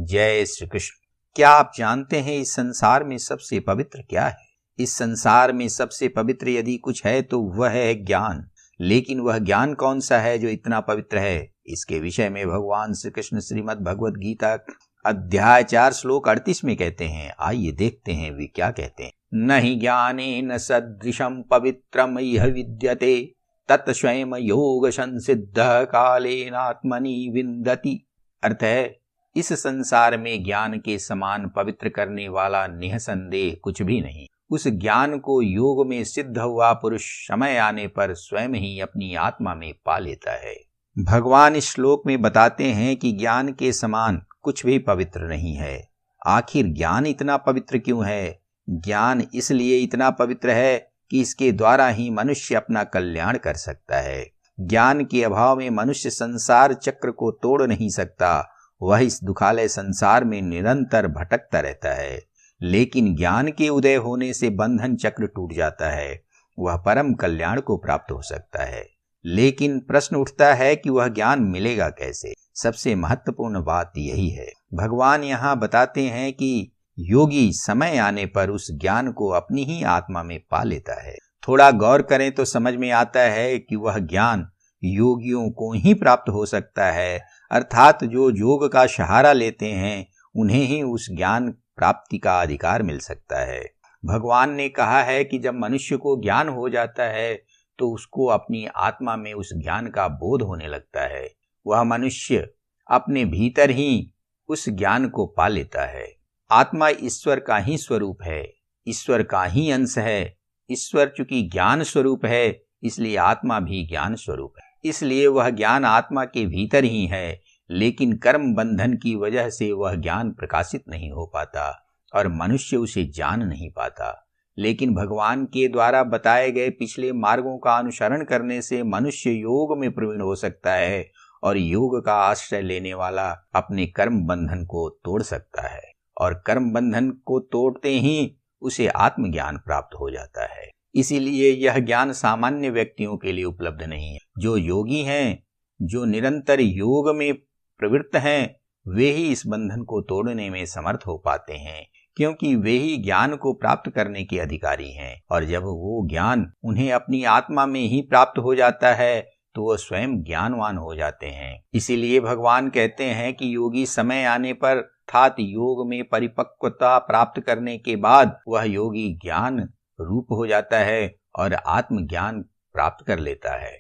जय श्री कृष्ण। क्या आप जानते हैं इस संसार में सबसे पवित्र क्या है? इस संसार में सबसे पवित्र यदि कुछ है तो वह है ज्ञान। लेकिन वह ज्ञान कौन सा है जो इतना पवित्र है? इसके विषय में भगवान श्री कृष्ण श्रीमद् भगवद गीता अध्याय 4 श्लोक 38 में कहते हैं। आइए देखते हैं वे क्या कहते हैं। नहि ज्ञानेन सदृशं पवित्रम इह विद्यते तत् स्वयं योग संसिद्धः कालेनात्मनि विन्दति। अर्थ है, इस संसार में ज्ञान के समान पवित्र करने वाला निःसंदेह कुछ भी नहीं। उस ज्ञान को योग में सिद्ध हुआ पुरुष समय आने पर स्वयं ही अपनी आत्मा में पा लेता है। भगवान इस श्लोक में बताते हैं कि ज्ञान के समान कुछ भी पवित्र नहीं है। आखिर ज्ञान इतना पवित्र क्यों है? ज्ञान इसलिए इतना पवित्र है कि इसके द्वारा ही मनुष्य अपना कल्याण कर सकता है। ज्ञान के अभाव में मनुष्य संसार चक्र को तोड़ नहीं सकता। वह इस दुखालय संसार में निरंतर भटकता रहता है। लेकिन ज्ञान के उदय होने से बंधन चक्र टूट जाता है। वह परम कल्याण को प्राप्त हो सकता है। लेकिन प्रश्न उठता है कि वह ज्ञान मिलेगा कैसे? सबसे महत्वपूर्ण बात यही है। भगवान यहाँ बताते हैं कि योगी समय आने पर उस ज्ञान को अपनी ही आत्मा में पा लेता है। थोड़ा गौर करें तो समझ में आता है कि वह ज्ञान योगियों को ही प्राप्त हो सकता है। अर्थात जो योग का सहारा लेते हैं उन्हें ही उस ज्ञान प्राप्ति का अधिकार मिल सकता है। भगवान ने कहा है कि जब मनुष्य को ज्ञान हो जाता है तो उसको अपनी आत्मा में उस ज्ञान का बोध होने लगता है। वह मनुष्य अपने भीतर ही उस ज्ञान को पा लेता है। आत्मा ईश्वर का ही स्वरूप है, ईश्वर का ही अंश है। ईश्वर चूंकि ज्ञान स्वरूप है, इसलिए आत्मा भी ज्ञान स्वरूप है। इसलिए वह ज्ञान आत्मा के भीतर ही है। लेकिन कर्म बंधन की वजह से वह ज्ञान प्रकाशित नहीं हो पाता और मनुष्य उसे जान नहीं पाता। लेकिन भगवान के द्वारा बताए गए पिछले मार्गों का अनुसरण करने से मनुष्य योग में प्रवीण हो सकता है और योग का आश्रय लेने वाला अपने कर्म बंधन को तोड़ सकता है। और कर्म बंधन को तोड़ते ही उसे आत्मज्ञान प्राप्त हो जाता है। इसीलिए यह ज्ञान सामान्य व्यक्तियों के लिए उपलब्ध नहीं है। जो योगी हैं, जो निरंतर योग में प्रवृत्त हैं, वे ही इस बंधन को तोड़ने में समर्थ हो पाते हैं, क्योंकि वे ही ज्ञान को प्राप्त करने के अधिकारी हैं। और जब वो ज्ञान उन्हें अपनी आत्मा में ही प्राप्त हो जाता है तो वह स्वयं ज्ञानवान हो जाते हैं। इसीलिए भगवान कहते हैं कि योगी समय आने पर अर्थात योग में परिपक्वता प्राप्त करने के बाद वह योगी ज्ञान रूप हो जाता है और आत्मज्ञान प्राप्त कर लेता है।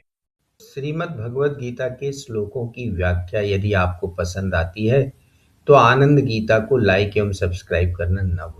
श्रीमद् भगवद गीता के श्लोकों की व्याख्या यदि आपको पसंद आती है तो आनंद गीता को लाइक एवं सब्सक्राइब करना न भूलें।